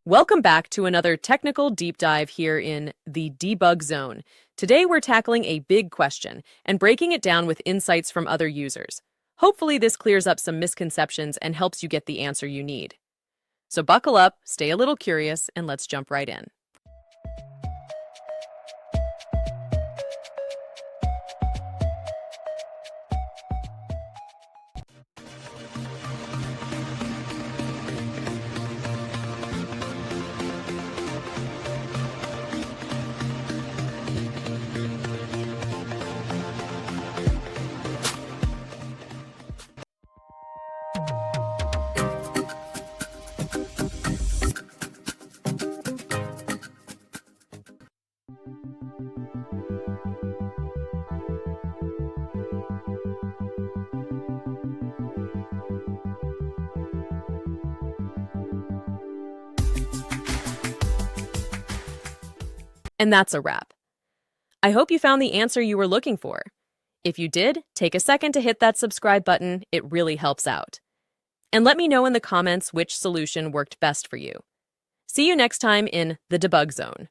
Welcome back to another technical deep dive here in the debug zone. Today we're tackling a big question and breaking it down with insights from other users. Hopefully this clears up some misconceptions and helps you get the answer you need. So buckle up, stay a little curious, and let's jump right in. And that's a wrap. I hope you found the answer you were looking for. If you did, take a second to hit that subscribe button. It really helps out. And let me know in the comments which solution worked best for you. See you next time in the debug zone.